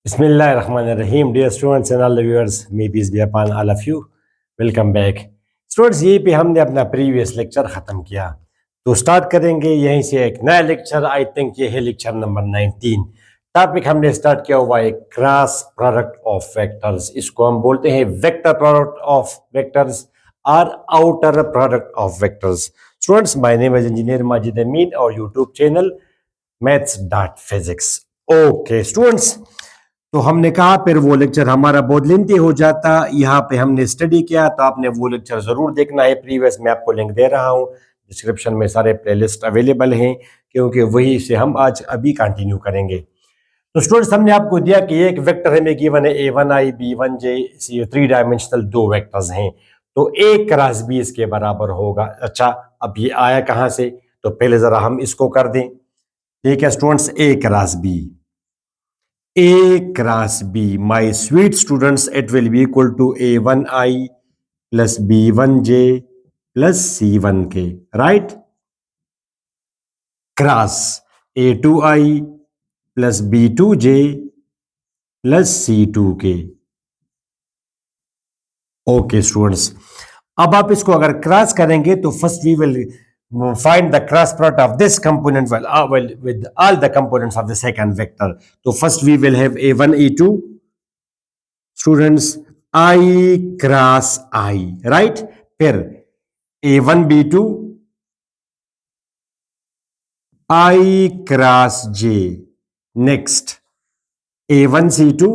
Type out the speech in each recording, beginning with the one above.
Bismillahirrahmanirrahim. Dear students and all the viewers, may peace be upon all of you. Welcome back. Students यहीं पे हमने अपना previous lecture ख़त्म किया, तो स्टार्ट करेंगे यहीं से एक नया लेक्चर. आई थिंक ये है लेक्चर नंबर 19. टॉपिक हमने स्टार्ट किया हुआ है क्रॉस प्रोडक्ट ऑफ वेक्टर्स. इसको हम बोलते हैं वेक्टर प्रोडक्ट ऑफ वेक्टर्स और outer product of vectors. Students, my name is engineer Majid Amin और YouTube channel maths.physics. Okay students, तो हमने कहा फिर वो लेक्चर हमारा बहुत लेंथी हो जाता. यहाँ पे हमने स्टडी किया, तो आपने वो लेक्चर जरूर देखना है प्रीवियस. मैं आपको लिंक दे रहा हूँ, डिस्क्रिप्शन में सारे प्लेलिस्ट अवेलेबल हैं, क्योंकि वही से हम आज अभी कंटिन्यू करेंगे. तो स्टूडेंट्स, हमने आपको दिया कि एक वेक्टर हमें गिवन है a1i b1j, ये 3 डायमेंशनल 2 वेक्टर्स हैं, तो a क्रॉस b इसके बराबर होगा. अच्छा, अब ये आया कहाँ से? तो पहले जरा हम इसको कर दें. ठीक है students, a cross b, A cross B, my sweet students, it will be equal to A1I plus B1J plus C1K, right? Cross A2I plus B2J plus C2K. Okay students, अब आप इसको अगर क्रॉस करेंगे तो first we will find the cross product of this component with all the components of the second vector. So first we will have a1 e2, students, I cross I, right? फिर a1 b2, I cross j. Next a1 c2,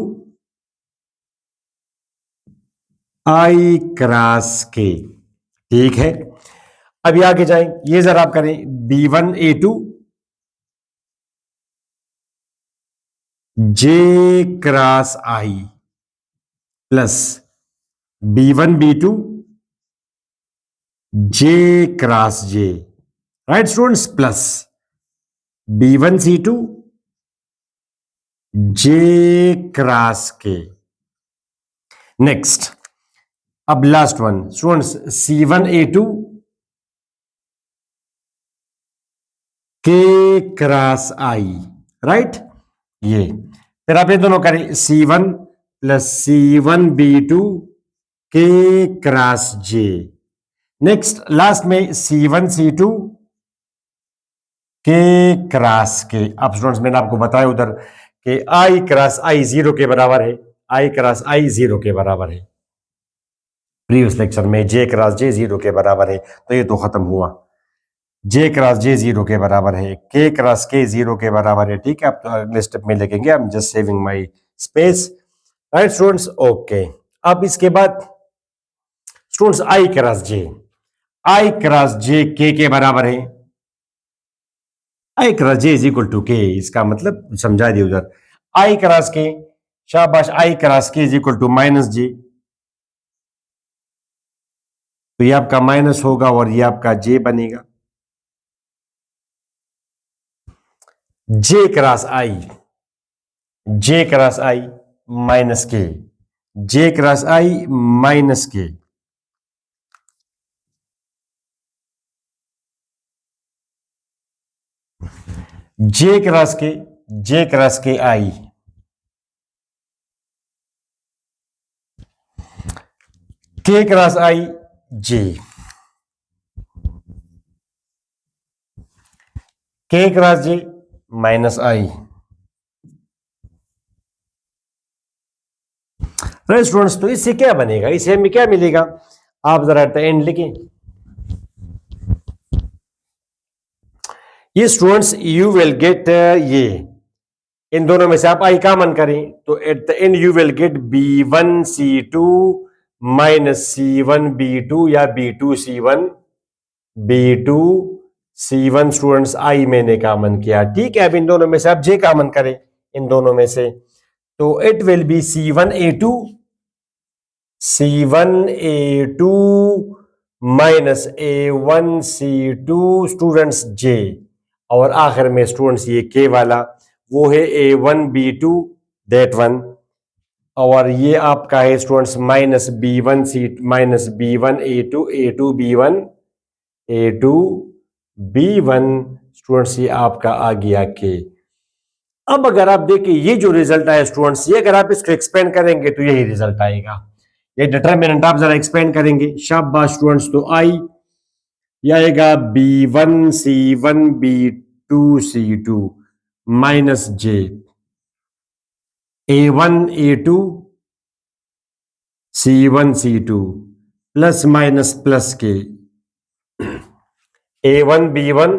I cross k. ठीक है, अभी आगे जाएं. ये जरा आप करें b1 a2, j cross i plus b1 b2, j cross j, right students, plus b1 c2, j cross k. Next, अब last one students, c1 a2, k cross i, right. ये फिर आप ये दोनों करें c1 plus c1 b2, k cross j. Next last में c1 c2, k cross k. अब students, मैंने आपको बताया उधर कि i क्रॉस i 0 के बराबर है, i क्रॉस i 0 के बराबर है. प्रीवियस लेक्चर में j क्रॉस j 0 के बराबर है, तो ये तो खत्म हुआ. j क्रॉस j 0 के बराबर है, k क्रॉस k 0 के बराबर है. ठीक है, आप तो अगले स्टेप में लिखेंगे. I am just saving my space, right students. Okay, अब इसके बाद students i cross j k के बराबर है. i cross j is equal to k, इसका मतलब समझा दिया उधर. i क्रॉस k, शाबाश, i cross k is equal to minus j. तो ये आपका माइनस होगा और ये आपका j बनेगा. j cross i minus k, j cross i minus k. j cross k i, k cross i j, k cross j minus i. Right students, तो इससे क्या बनेगा, इससे हमें क्या मिलेगा? आप जरा एट द एंड लिखें. ये स्टूडेंट्स यू विल गेट, ये इन दोनों में से आप आई कॉमन करें, तो at the end you will get b1 c2 minus c1 b2 या b2 c1 स्टूडेंट्स आई मैंने कॉमन किया. ठीक है, अब इन दोनों में से आप जे कॉमन करें, इन दोनों में से, तो it will be c1 a2 minus a1 c2 students J, और आखिर में स्टूडेंट्स ये के वाला वो है a1 b2 दैट वन, और ये आपका है students minus b1 a2 b1 students, ये आपका आ गया के. अब अगर आप देखें ये जो रिजल्ट आया स्टूडेंट्स, ये अगर आप इसको एक्सपेंड करेंगे तो यही रिजल्ट आएगा। ये डिटरमिनेंट आप जरा एक्सपेंड करेंगे, शाबाश स्टूडेंट्स। तो आई ये आएगा B1C1B2C2 माइनस जे A1A2C1C2 प्लस माइनस प्लस के A1B1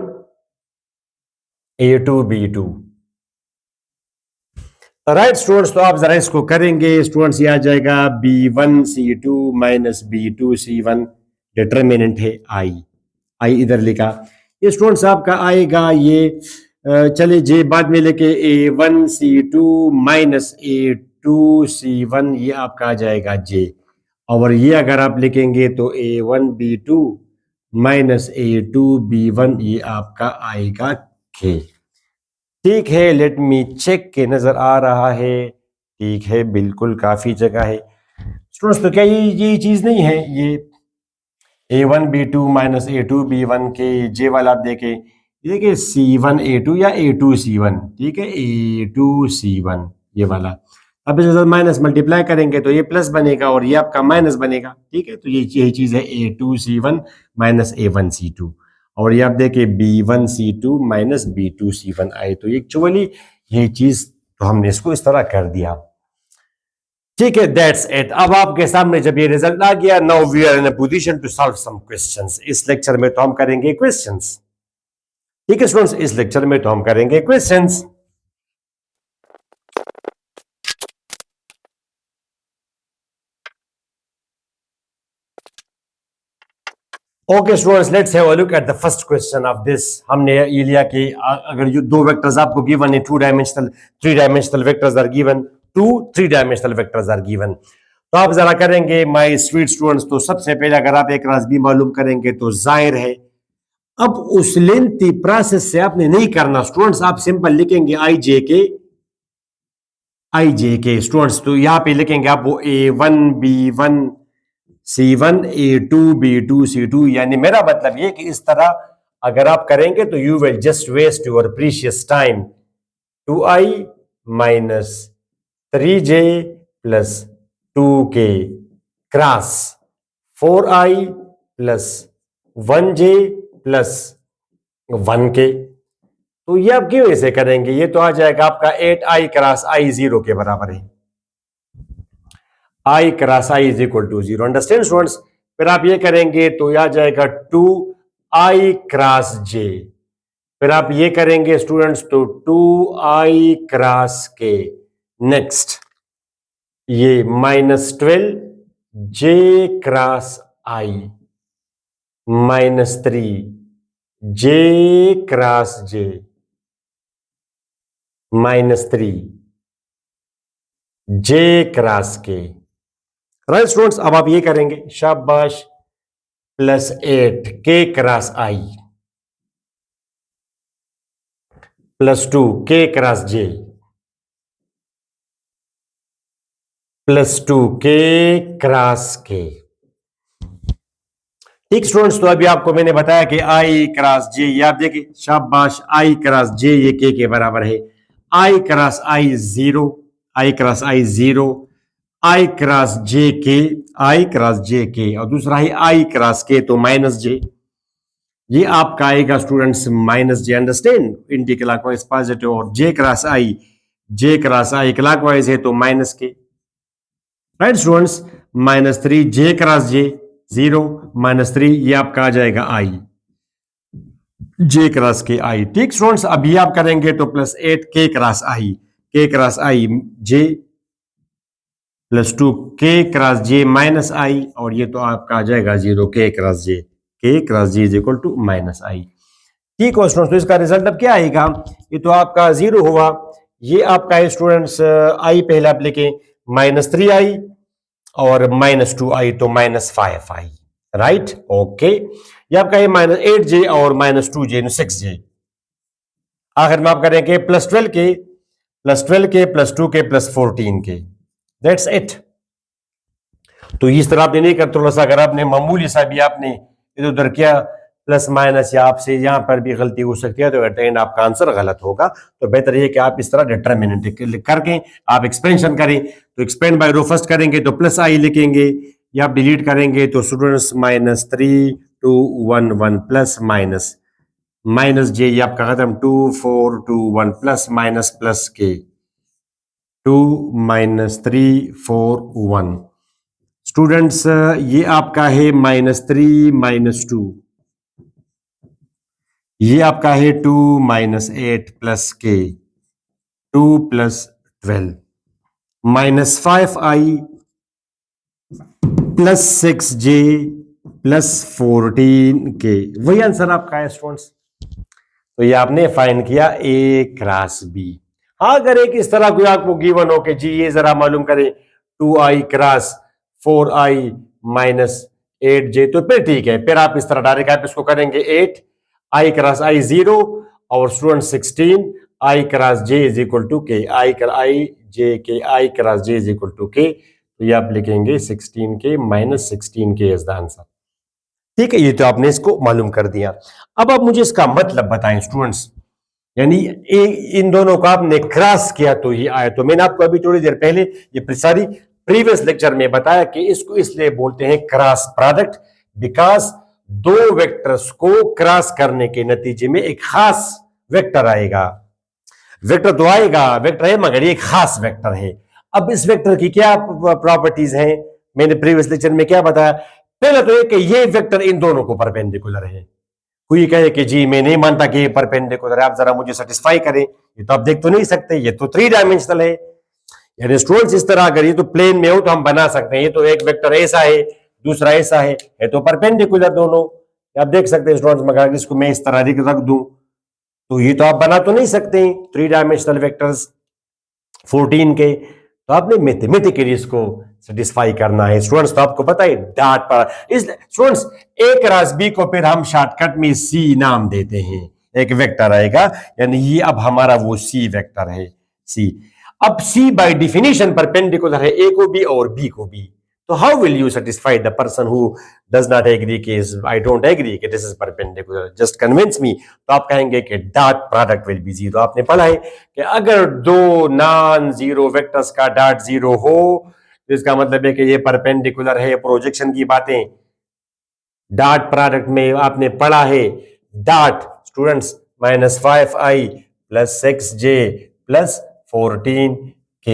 A2B2। राइट स्टूडेंट्स, तो आप जरा इसको करेंगे स्टूडेंट्स, ये आ जाएगा B1C2 माइनस B2C1, डिटरमिनेंट है आई इधर लिखा। ये स्टूडेंट्स आपका आएगा ये चले जे बाद में लेके A1C2 माइनस A2C1, ये आपका आ जाएगा जे। और ये अगर आप लिखेंगे तो A1B2 माइनस A2B1, ये आपका आएगा के। ठीक है, लेट मी चेक के नजर आ रहा है। ठीक है, बिल्कुल काफी जगह है स्टूडेंट्स। तो क्या ये चीज नहीं है, ये A1B2 माइनस A2B1 के जे वाला आप देखें, देखिए C1A2 या A2C1, ठीक है, A2C1 ये वाला। अब इसके साथ माइनस मल्टीप्लाई करेंगे तो ये प्लस बनेगा और ये आपका माइनस बनेगा, ठीक है। तो यही चीज है A2C1 माइनस A1C2, और ये आप देखिए B1C2 माइनस B2C1 आए। तो एक्चुअली यही चीज, तो हमने इसको इस तरह कर दिया, ठीक है। That's it. अब आपके सामने जब ये रिजल्ट आ गया, now we are in a position to solve some questions. इस लेक्चर में तो हम करेंगे क्वेश्चंस, ठीक है स्टूडेंट्स, इस लेक्चर में तो हम करेंगे questions. Okay students, let's have a look at the first question of this. हमने ये लिया कि अगर ये दो वेक्टर्स आपको गिवन है, two dimensional three dimensional vectors are given, two three dimensional vectors are given. तो आप जरा करेंगे माय स्वीट स्टूडेंट्स, तो सबसे पहले अगर आप एक राज भी मालूम करेंगे तो जाहिर है अब उस लेंथी प्रोसेस से आपने नहीं करना स्टूडेंट्स, आप सिंपल लिखेंगे आई जे के स्टूडेंट्स। तो यहां पे लिखेंगे आप वो A1B1 C1 A2B2 C2, यानी मेरा मतलब ये कि इस तरह अगर आप करेंगे तो you will just waste your precious time. 2i minus 3j plus 2k cross 4i plus 1j plus 1k। तो ये आप क्यों ऐसे करेंगे, ये तो आ जाएगा आपका 8i क्रॉस i 0 के बराबर है। i cross i is equal to 0, understand students. फिर आप ये करेंगे तो यह आ जाएगा 2i क्रॉस j। फिर आप ये करेंगे स्टूडेंट्स तो 2i क्रॉस k। नेक्स्ट ये -12 j cross i -3 j cross j -3 j cross k। Right students, अब आप ये करेंगे, शाबाश, plus 8 k cross i plus 2 k cross j plus 2 k cross k। ठीक स्टूडेंट्स, तो अभी आपको मैंने बताया कि i क्रॉस j, ये आप देखिए, शाबाश, i क्रॉस j ये k के बराबर है। i cross i 0, i cross i 0, i cross j k, i cross j k, और दूसरा है i क्रॉस k तो माइनस j। ये आपका आएगा स्टूडेंट्स माइनस जे, अंडरस्टैंड, एंटी क्लॉकवाइज पॉजिटिव, और j क्रॉस i क्लॉकवाइज है तो माइनस के। Right students, -3 j cross j 0 -3, ये आपका आ जाएगा i j क्रॉस के i। ठीक स्टूडेंट्स, अब ये आप करेंगे तो plus 8 k cross i j plus 2 k cross j minus i, और ये तो आपका आ जाएगा 0 k cross j is equal to minus i। ठीक है स्टूडेंट्स, तो इसका रिजल्ट अब क्या आएगा, ये तो आपका 0 हुआ। ये आपका है स्टूडेंट्स i पहले आप लिखें -3i और -2i तो -5i। Right, okay. ये आपका है -8j और -2j 6j। आखिर में आप करेंगे +12 के plus 2k plus 14k। That's it. तो इस तरह आपने नहीं कर, थोड़ा सा अगर आपने मामूली सा भी आपने इधर उधर किया प्लस माइनस या आपसे यहाँ पर भी गलती हो सकती है, तो एट द एंड आपका आंसर गलत होगा। तो बेहतर ये कि आप इस तरह डिटर्मिनेंट करके आप एक्सपेंशन करें। तो एक्सपेंड बाय रो फर्स्ट करेंगे तो प्लस आई लिखेंगे, या आप डिलीट करेंगे तो स्टूडेंट्स -3 2 1 1 प्लस माइनस माइनस जे, ये आपका खत्म 2 4 2 1 प्लस माइनस प्लस के 2 - 3 4 1। स्टूडेंट्स ये आपका है -3 - 2, ये आपका है 2 - 8 प्लस के 2 + 12 -5i +6j +14k, वही आंसर आपका है स्टूडेंट्स। तो ये आपने फाइंड किया ए क्रॉस बी। हाँ, अगर एक इस तरह कोई आपको गिवन हो कि जी ये जरा मालूम करें 2i क्रॉस 4i -8j, तो फिर ठीक है, फिर आप इस तरह डायरेक्ट आप इसको करेंगे 8 i क्रॉस i 0 और student 16 i cross j is equal to k, i j k i cross j is equal to k, तो ये आप लिखेंगे 16k -16k is the answer. ठीक है, ये तो आपने इसको मालूम कर दिया। अब आप मुझे इसका मतलब बताएं स्टूडेंट्स, यानी इन दोनों को आपने क्रॉस किया तो ये आया। तो मैंने आपको अभी थोड़ी देर पहले ये सारी प्रीवियस लेक्चर में बताया कि इसको इसलिए बोलते हैं क्रॉस प्रोडक्ट, बिकॉज दो वेक्टर्स को क्रॉस करने के नतीजे में एक खास वेक्टर आएगा। वेक्टर तो आएगा, वेक्टर है, मगर ये खास वेक्टर है। अब इस वेक्टर की क्या प्रॉपर्टीज हैं, मैंने प्रीवियस लेक्चर में क्या बताया। पहले तो ये कि ये वेक्टर इन दोनों को परपेंडिकुलर है। कोई कहे कि जी मैं नहीं मानता कि ये परपेंडिकुलर है, आप जरा मुझे सेटिस्फाई करें, ये तो आप देख तो नहीं सकते, ये तो 3 डायमेंशनल है। यानी स्टूडेंट्स इस तरह अगर ये तो प्लेन में हो तो हम बना सकते हैं, ये तो एक वेक्टर ऐसा है, दूसरा ऐसा है, ये तो परपेंडिकुलर दोनों, आप देख सकते हैं स्टूडेंट्स। मगर इसको मैं इस तरह रख दूं तो ये तो आप बना तो नहीं सकते 3 डायमेंशनल वेक्टर्स 14 के, तो आपने मैथमेटिकली इसको सेटिस्फाई करना है स्टूडेंट्स। तो आपको पता है डॉट पर इस स्टूडेंट्स ए क्रॉस बी को फिर हम शॉर्टकट में सी नाम देते हैं, एक वेक्टर आएगा, यानी ये अब हमारा वो सी वेक्टर है सी। अब सी बाय डिफिनेशन परपेंडिकुलर है ए को भी और बी को भी, तो how will you satisfy the person who does not agree कि आई डोंट एग्री कि this is perpendicular, just convince me. तो आप कहेंगे कि dot product will be zero. आपने पढ़ा है कि अगर दो नॉन जीरो वेक्टर्स का डॉट जीरो हो तो इसका मतलब है कि ये परपेंडिकुलर है। प्रोजेक्शन की बातें डॉट प्रोडक्ट में आपने पढ़ा है। Dot students -5i +6j +14k,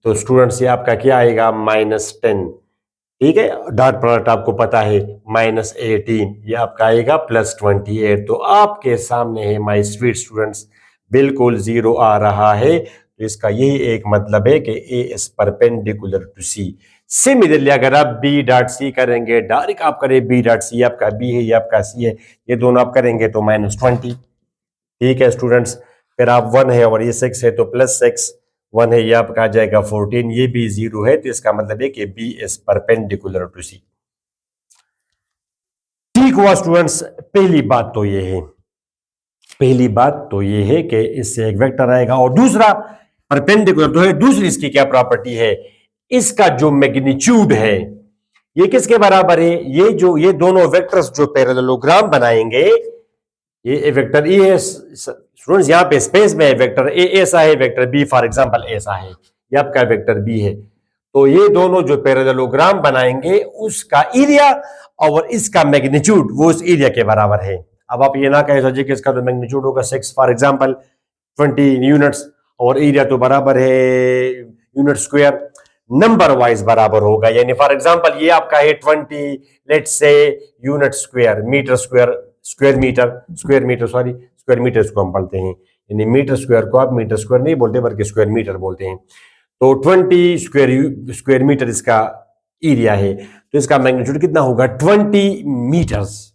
तो स्टूडेंट्स ये आपका क्या आएगा -10। ठीक है, डॉट प्रोडक्ट आपको पता है -18, ये आपका आएगा +28। तो आपके सामने है माय स्वीट स्टूडेंट्स, बिल्कुल जीरो आ रहा है। तो इसका यही एक मतलब है कि A is perpendicular to C. Similarly अगर आप बी डॉट सी करेंगे, डायरेक्ट आप करें बी डॉट सी, आपका बी है ये आपका सी है, ये दोनों आप करेंगे तो -20। ठीक है स्टूडेंट्स, फिर आप 1 है और ये 6 है तो +6, 1 है ये आपका आ जाएगा 14, ये भी 0 है, तो इसका मतलब है कि बी इज परपेंडिकुलर टू सी। ठीक हुआ स्टूडेंट्स, पहली बात तो ये है, पहली बात तो ये है कि इससे एक वेक्टर आएगा। और दूसरा परपेंडिकुलर तो है, दूसरी इसकी क्या प्रॉपर्टी है, इसका जो मैग्नीट्यूड है ये किसके बराबर है, ये दोनों वेक्टर्स जो पैरेललोग्राम बनाएंगे, ये वेक्टर ए है स्टूडेंट्स, यहाँ पे स्पेस में है, वेक्टर ए ऐसा है, वेक्टर बी फॉर एग्जांपल ऐसा है, ये आपका वेक्टर बी है। तो ये दोनों जो पैरेललोग्राम बनाएंगे उसका एरिया और इसका मैग्नीट्यूड वो उस एरिया के बराबर है। अब आप ये ना कहे सर जी कि इसका तो मैग्नीट्यूड होगा 6 फॉर एग्जांपल 20 यूनिट्स और एरिया तो बराबर है यूनिट स्क्वायर, नंबर वाइज बराबर होगा। यानी फॉर एग्जांपल ये आपका है 20 let's say unit square, metre square, square metre sorry, square metre इसको हम पढ़ते हैं, यानी मीटर स्क्वायर को आप मीटर स्क्वायर नहीं बोलते बल्कि स्क्वायर मीटर बोलते हैं। तो 20 स्क्वायर मीटर इसका एरिया है, तो इसका मैग्नीट्यूड कितना होगा 20 मीटर्स।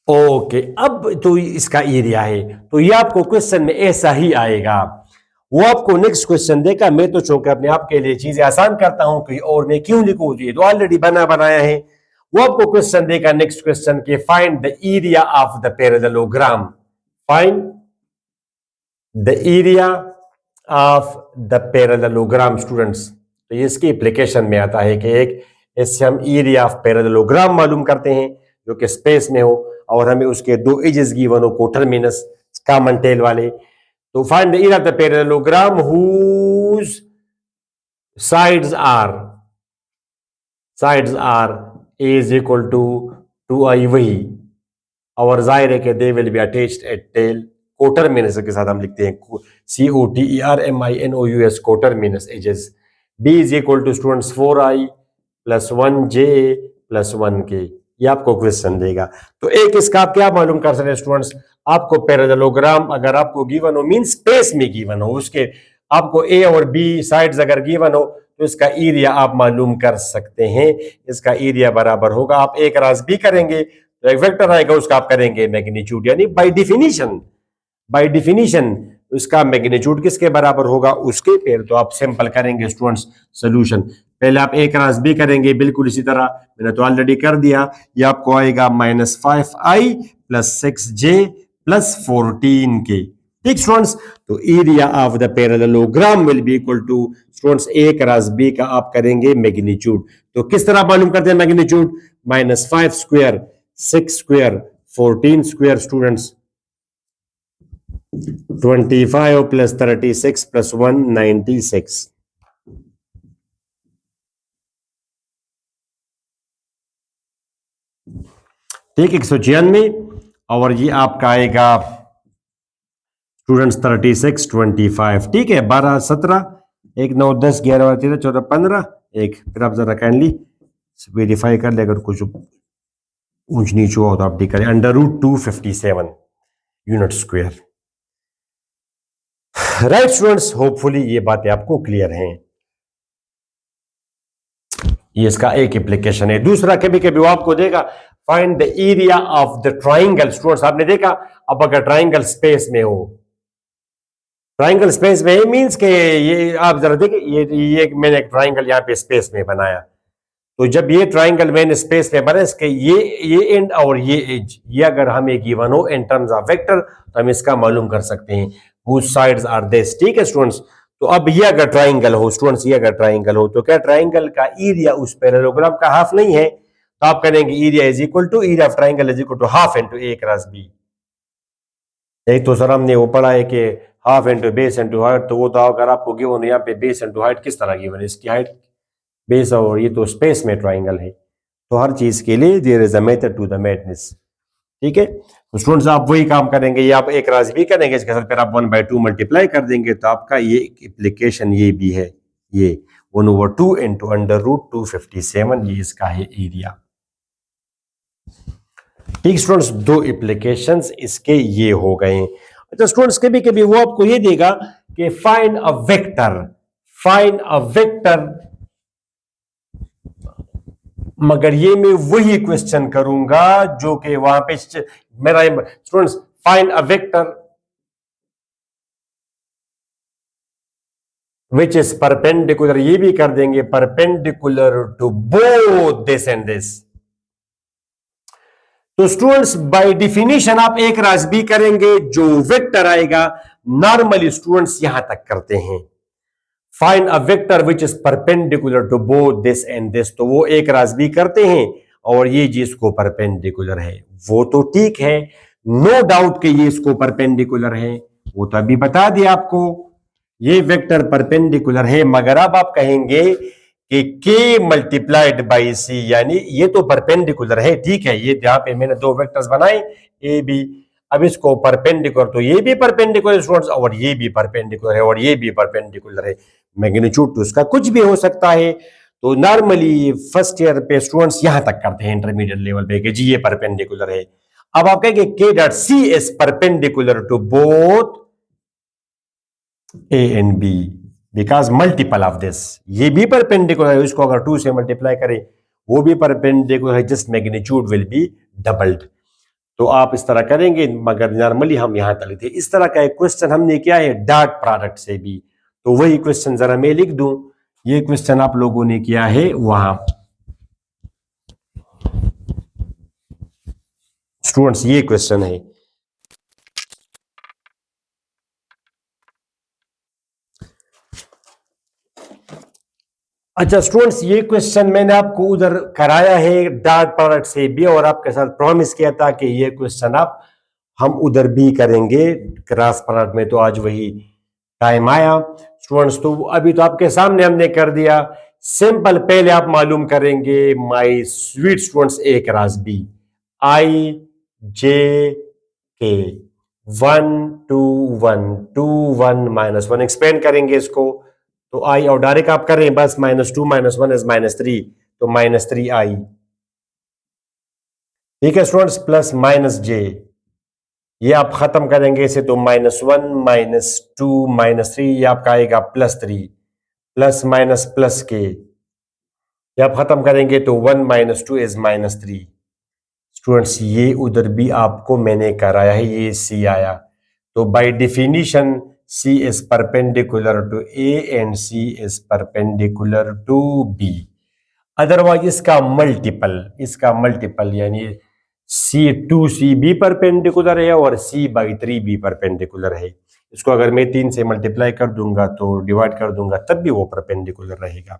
ओके, अब तो इसका एरिया है, तो ये आपको क्वेश्चन में ऐसा ही आएगा। वो आपको नेक्स्ट क्वेश्चन देगा, मैं तो चूंकि अपने आप के लिए चीजें आसान करता हूं कि और मैं क्यों लिखूं, ये तो ऑलरेडी बनाया है। वो आपको क्वेश्चन देगा नेक्स्ट क्वेश्चन के find the area of the parallelogram, find the area of the parallelogram students. तो ये इसकी एप्लीकेशन में आता है कि एक इससे हम एरिया ऑफ पैरेललोग्राम मालूम करते हैं जो कि स्पेस में हो और हमें उसके दो एजेस गिवन हो कोटरमिनस कॉमन टेल वाले। तो find the area of the parallelogram whose sides are a is equal to 2i, वही और जाहिर है कि they will be attached at tail coterminous के साथ हम लिखते हैं COTERMINOUS coterminous axes. b is equal to students 4i plus 1j plus 1k, ये आपको क्वेश्चन देगा। तो एक इसका आप क्या मालूम कर सकते हैं स्टूडेंट्स, आपको पैरेललोग्राम अगर आपको गिवन हो मीन स्पेस में गिवन हो, उसके आपको ए और बी साइड्स अगर गिवन हो तो इसका एरिया आप मालूम कर सकते हैं। इसका एरिया बराबर होगा, आप एक रास बी करेंगे तो एक वेक्टर आएगा उसका आप करेंगे मैग्नीट्यूड, यानी बाय डिफिनीशन उसका मैग्नीट्यूड किसके बराबर होगा, उसके। फिर तो आप सिंपल करेंगे स्टूडेंट्स सोल्यूशन, पहले आप एक रास बी करेंगे बिल्कुल इसी तरह, मैंने तो ऑलरेडी कर दिया। ये आपको आएगा -5i plus 6j plus 14k। ठीक स्टूडेंट्स, तो area of the parallelogram will be equal to students A cross B का आप करेंगे मैग्नीट्यूड। तो किस तरह मालूम करते हैं magnitude, -5 square 6 square 14 square students 25 plus 36 plus 196। ठीक, 196 और ये आपका आएगा स्टूडेंट्स 36 25। ठीक है, 12 17 1 9 10 11 13 14 15 1। फिर आप जरा काइंडली वेरीफाई कर ले, अगर कुछ ऊंच नीच हुआ हो तो आप ठीक करें। √257 unit square. Right students, hopefully ये बातें आपको क्लियर हैं। ये इसका एक एप्लीकेशन है। दूसरा, कभी कभी वो आपको देगा find the area of the triangle. Students आपने देखा, अब अगर ट्राइंगल स्पेस में हो, ट्राइंगल स्पेस में मींस के ये आप जरा देखिए, ये मैंने एक ट्राइंगल यहाँ पे स्पेस में बनाया, तो जब ये ट्राइंगल मैंने स्पेस में बना, इसके ये एंड और ये एज, ये अगर हमें गिवन हो इन टर्म्स ऑफ वेक्टर तो हम इसका मालूम कर सकते हैं whose sides are this। ठीक है स्टूडेंट्स, तो अब ये अगर ट्राइंगल हो स्टूडेंट्स, ये अगर ट्राइंगल हो तो क्या ट्राइंगल का एरिया उस पैरेललोग्राम का हाफ नहीं है, तो आप करेंगे area is equal to area of triangle is equal to half into A cross B. एक तो सर हमने वो पढ़ा है कि half into base into height, तो वो तो अगर आपको गिवन यहाँ पे बेस इनटू हाइट किस तरह गिवन है, इसकी हाइट बेस और ये तो स्पेस में ट्राइंगल है, तो हर चीज के लिए there is a method to the madness. ठीक है, तो स्टूडेंट्स आप वही काम करेंगे, ये आप एक राशि भी करेंगे, इसके साथ फिर आप 1/2 मल्टीप्लाई कर देंगे, तो आपका ये एप्लीकेशन ये भी है, ये 1/2 इंटू √257, ये इसका है एरिया। ठीक स्टूडेंट्स, दो एप्लीकेशंस इसके ये हो गए। अच्छा स्टूडेंट्स, कभी कभी वो आपको ये देगा कि फाइंड अ वेक्टर, मगर ये मैं वही क्वेश्चन करूंगा जो कि वहां पे मेरा students find a vector which is perpendicular, ये भी कर देंगे perpendicular to both this and this. तो स्टूडेंट्स बाय डिफिनीशन आप एक रास बी करेंगे, जो वेक्टर आएगा नॉर्मली स्टूडेंट्स यहां तक करते हैं find a vector which is perpendicular to both this and this, तो वो एक रास बी करते हैं और ये जिसको परपेंडिकुलर है वो तो ठीक है, नो डाउट कि ये इसको परपेंडिकुलर है, वो तो अभी बता दिया आपको ये वेक्टर परपेंडिकुलर है, मगर अब आप कहेंगे कि k मल्टीप्लाइड बाई सी, यानी ये तो परपेंडिकुलर है, ठीक है, ये जहां पे मैंने दो वेक्टर्स बनाए ए बी, अब इसको परपेंडिकुलर, तो ये भी परपेंडिकुलर स्टूडेंट्स और ये भी परपेंडिकुलर है और ये भी परपेंडिकुलर है, मैग्नीट्यूड तो उसका कुछ भी हो सकता है। तो नॉर्मली फर्स्ट ईयर पे स्टूडेंट्स यहां तक करते हैं इंटरमीडिएट लेवल पे कि जी ये परपेंडिकुलर है। अब आप कहेंगे k dot C is perpendicular to both A and B because multiple of this, ये भी परपेंडिकुलर है, इसको अगर 2 से मल्टीप्लाई करें वो भी परपेंडिकुलर है, just magnitude will be doubled. तो आप इस तरह करेंगे, मगर नॉर्मली हम यहां तक लेते हैं। इस तरह का एक क्वेश्चन हमने किया है डॉट प्रोडक्ट से भी, तो वही क्वेश्चन जरा मैं लिख दूं, ये क्वेश्चन आप लोगों ने किया है वहां स्टूडेंट्स, ये क्वेश्चन है अच्छा स्टूडेंट्स, ये क्वेश्चन मैंने आपको उधर कराया है डॉट प्रोडक्ट से भी, और आपके साथ प्रॉमिस किया था कि ये क्वेश्चन आप हम उधर भी करेंगे क्रॉस प्रोडक्ट में, तो आज वही टाइम आया स्टूडेंट्स। तो अभी तो आपके सामने हमने कर दिया सिंपल। पहले आप मालूम करेंगे my sweet students A cross B, I J K, 1 2 1 2 1 -1 expand करेंगे इसको, तो आई और डायरेक्ट आप करें बस -2 - 1 इज -3, तो -3i, ठीक है स्टूडेंट्स, प्लस -j, ये आप खत्म करेंगे इसे तो -1 -2 -3, ये आपका आएगा +3, प्लस माइनस प्लस के, ये आप खत्म करेंगे तो 1 -2 इज -3। स्टूडेंट्स ये उधर भी आपको मैंने कराया है, ये सी आया, तो by definition C is perpendicular to A and C is perpendicular to B. Otherwise इसका मल्टीपल यानी C2C भी परपेंडिकुलर है और C/3 भी परपेंडिकुलर है। इसको अगर मैं 3 से मल्टीप्लाई कर दूंगा तो डिवाइड कर दूंगा तब भी वो परपेंडिकुलर रहेगा।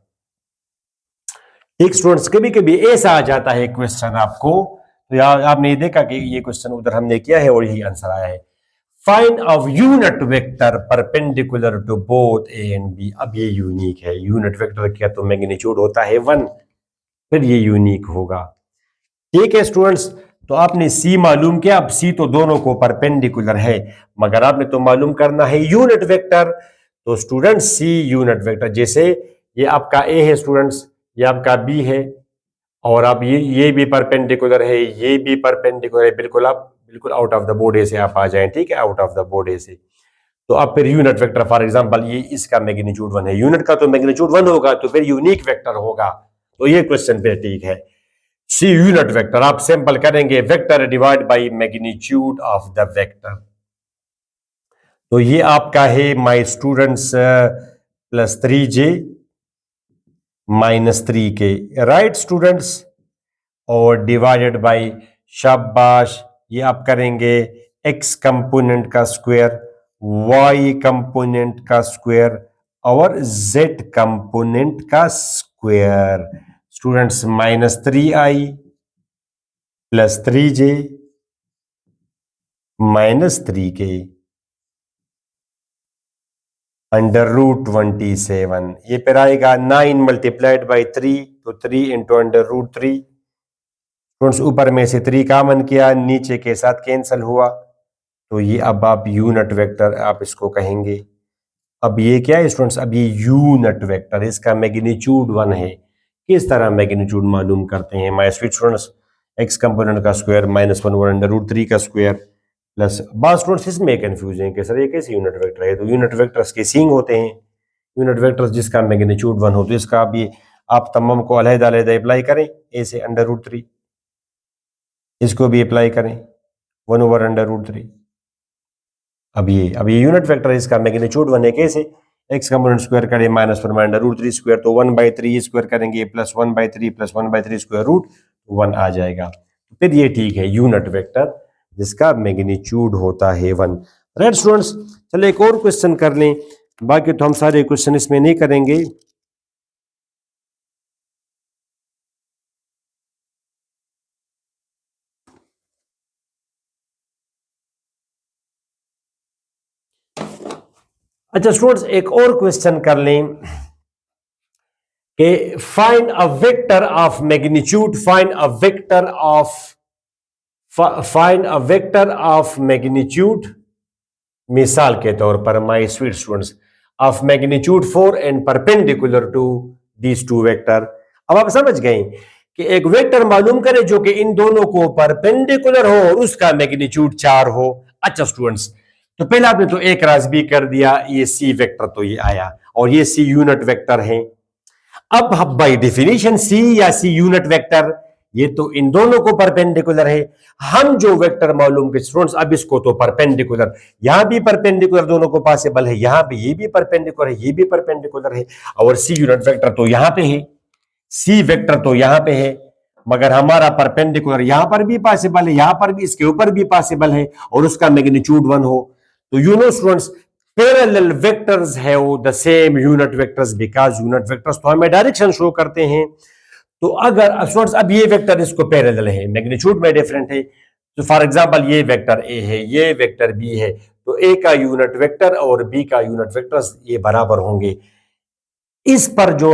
एक स्टूडेंट्स कभी कभी ऐसा आ जाता है क्वेश्चन आपको, तो यार आपने ये देखा कि ये क्वेश्चन उधर हमने किया है और यही आंसर आया है। Find a unit vector perpendicular to both A and B. अब ये यूनिक है, यूनिट वेक्टर का तो मैग्नीट्यूड होता है 1, फिर ये यूनिक होगा, ठीक है स्टूडेंट्स। तो आपने सी मालूम किया, अब सी तो दोनों को परपेंडिकुलर है, मगर आपने तो मालूम करना है यूनिट वेक्टर। तो स्टूडेंट्स सी यूनिट वेक्टर, जैसे ये आपका ए है स्टूडेंट्स, ये आपका बी है, और अब ये भी परपेंडिकुलर है, ये भी परपेंडिकुलर है, बिल्कुल आप बिल्कुल आउट ऑफ द बोर्ड ए से आप आ जाएं, ठीक है, आउट ऑफ द बोर्ड ए से। तो अब फिर यूनिट वेक्टर फॉर एग्जांपल ये इसका मैग्नीट्यूड 1 है, यूनिट का तो मैग्नीट्यूड 1 होगा, तो फिर यूनिक वेक्टर होगा, तो ये क्वेश्चन पे ठीक है। सी यूनिट वेक्टर आप सिंपल करेंगे vector divide by magnitude of the vector, तो ये आपका है my students +3j -3k, right students, और डिवाइडेड बाय, शाबाश, ये आप करेंगे x कंपोनेंट का स्क्वायर, y कंपोनेंट का स्क्वायर और z कंपोनेंट का square. Students -3i +3j -3k √27, ये फिर आएगा 9 मल्टीप्लाइड बाई 3, तो 3 इंटू √3। स्टूडेंट्स ऊपर में से 3 कॉमन किया, नीचे के साथ कैंसिल हुआ, तो ये अब आप यूनिट वेक्टर आप इसको कहेंगे। अब ये क्या है स्टूडेंट्स, अब ये यूनिट वेक्टर, इसका मैग्नीट्यूड 1 है। किस तरह मैग्नीट्यूड मालूम करते हैं my sweet students, x component का स्क्वायर -1 √3 का स्क्वायर प्लस, बात स्टूडेंट्स इसमें कंफ्यूज है कि सर ये कैसे यूनिट वेक्टर है, तो यूनिट वेक्टर्स के सींग होते हैं, यूनिट वेक्टर्स जिसका मैग्नीट्यूड 1 हो, तो इसका अभी आप तमाम को अलग-अलग अप्लाई करें, a से √3, इसको भी अप्लाई करें 1/√3। अब ये यूनिट वेक्टर है, इसका मैग्नीट्यूड 1 है, कैसे, x कंपोनेंट स्क्वायर करें -1 √3 स्क्वायर, तो 1/3 स्क्वायर करेंगे प्लस 1/3 प्लस 1/3 स्क्वायर रूट 1 आ जाएगा, फिर ये ठीक है यूनिट वेक्टर जिसका मैग्नीट्यूड होता है 1। राइट स्टूडेंट्स, चलो एक और क्वेश्चन कर लें, बाकी तो हम सारे क्वेश्चन इसमें नहीं करेंगे। अच्छा स्टूडेंट्स, एक और क्वेश्चन कर लें कि find a vector of magnitude, find a vector of magnitude, मिसाल के तौर पर my sweet students, of magnitude 4 and perpendicular to these two vector. अब आप समझ गए कि एक वेक्टर मालूम करें जो कि इन दोनों को परपेंडिकुलर हो और उसका मैग्नीट्यूड 4 हो। अच्छा स्टूडेंट्स, तो पहले आपने तो एक राज भी कर दिया, ये सी वेक्टर तो ये आया, और ये सी यूनिट वेक्टर है। अब बाय डेफिनेशन सी या सी यूनिट वेक्टर, ये तो इन दोनों को परपेंडिकुलर है। हम जो वेक्टर मालूम के स्टूडेंट्स, अब इसको तो परपेंडिकुलर, यहां भी परपेंडिकुलर दोनों को पॉसिबल है, यहां पे ये भी परपेंडिकुलर है, ये भी परपेंडिकुलर है, और सी यूनिट वेक्टर तो यहां पे है, सी वेक्टर तो यहां पे है, मगर हमारा परपेंडिकुलर यहां पर भी पॉसिबल है, यहां पर भी, इसके ऊपर भी पॉसिबल है, और उसका मैग्नीट्यूड 1 हो। तो you know students, parallel vectors have the same unit vectors because unit vectors तो हमें डायरेक्शन शो करते हैं। तो अगर स्टूडेंट्स अब ये वेक्टर इसको पैरेलल है, मैग्नीट्यूड में डिफरेंट है, तो फॉर एग्जांपल ये वेक्टर ए है, ये वेक्टर बी है, तो ए का यूनिट वेक्टर और बी का यूनिट वेक्टर ये बराबर होंगे। इस पर जो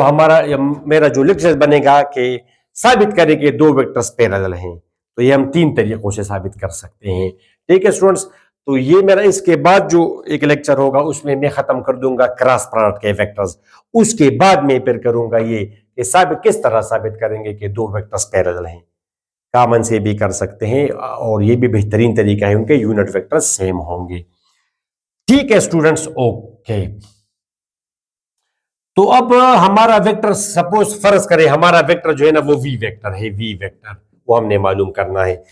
मेरा जो लेक्चर बनेगा कि साबित करें कि दो वेक्टर्स पैरेलल हैं, तो ये हम तीन तरीकों से साबित कर सकते हैं। ठीक है स्टूडेंट्स, तो ये मेरा इसके बाद जो एक लेक्चर होगा उसमें मैं खत्म कर दूंगा क्रॉस प्रोडक्ट के वेक्टर्स। उसके बाद मैं फिर करूंगा ये कि साबित किस तरह साबित करेंगे कि दो वेक्टर्स पैरेलल हैं। कॉमन से भी कर सकते हैं और ये भी बेहतरीन तरीका है, उनके यूनिट वेक्टर्स सेम होंगे। ठीक है स्टूडेंट्स, ओके। तो अब हमारा वेक्टर, सपोज फर्ज करें हमारा वेक्टर जो है ना वो वी वेक्टर है, वी वेक्टर वो हमने मालूम करना है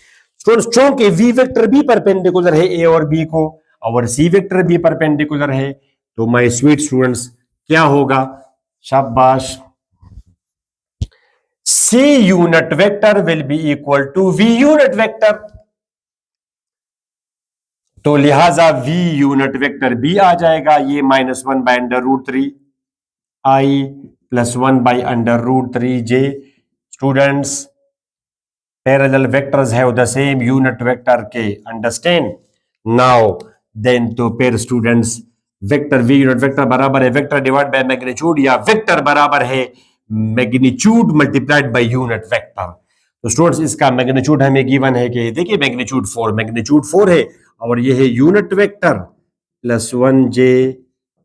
स्टूडेंट्स। चूंकि वी वेक्टर भी परपेंडिकुलर है ए और बी को और सी वेक्टर भी परपेंडिकुलर है, तो माय स्वीट स्टूडेंट्स क्या होगा, शाबाश, C unit vector will be equal to V unit vector. तो लिहाजा वी यूनिट वेक्टर बी आ जाएगा, ये -1/√3 I plus 1/√3 J. Students, parallel vectors have the same unit vector k, understand now? then तो फिर students vector v unit vector बराबर है वेक्टर डिवाइड बाय मैग्नीट्यूड, या वेक्टर बराबर है magnitude multiplied by unit vector. तो स्टूडेंट्स इसका magnitude हमें गिवन है कि देखिए मैग्नीट्यूड 4 है और ये है unit vector plus 1j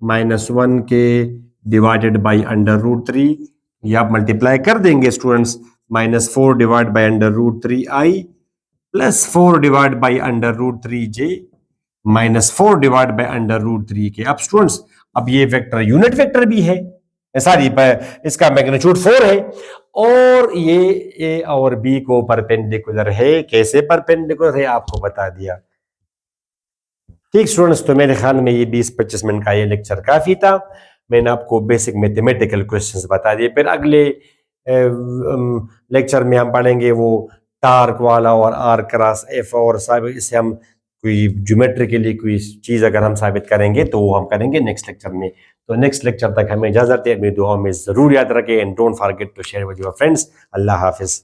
minus 1k divided by √3। ये आप मल्टीप्लाई कर देंगे students, -4 divide by √3i plus 4 divide by √3j -4 divide by √3 के। अब स्टूडेंट्स अब ये वेक्टर यूनिट वेक्टर भी है, सॉरी इसका मैग्नीट्यूड 4 है और ये ए और बी को परपेंडिकुलर है। कैसे परपेंडिकुलर है आपको बता दिया। ठीक स्टूडेंट्स, तो मेरे ख्याल में ये 20-25 मिनट का ये लेक्चर काफी था। मैंने आपको बेसिक मैथमेटिकल क्वेश्चंस बता दिए। फिर अगले लेक्चर में हम पढ़ेंगे वो टार्क वाला और आर क्रॉस एफ, और इससे हम कोई ज्योमेट्रिकली कोई चीज अगर हम साबित करेंगे तो वो हम करेंगे नेक्स्ट लेक्चर में। तो नेक्स्ट लेक्चर तक हमें इजाजत है, अपनी दुआओं में जरूर याद रखें and don't forget to share with your friends. अल्लाह हाफिज।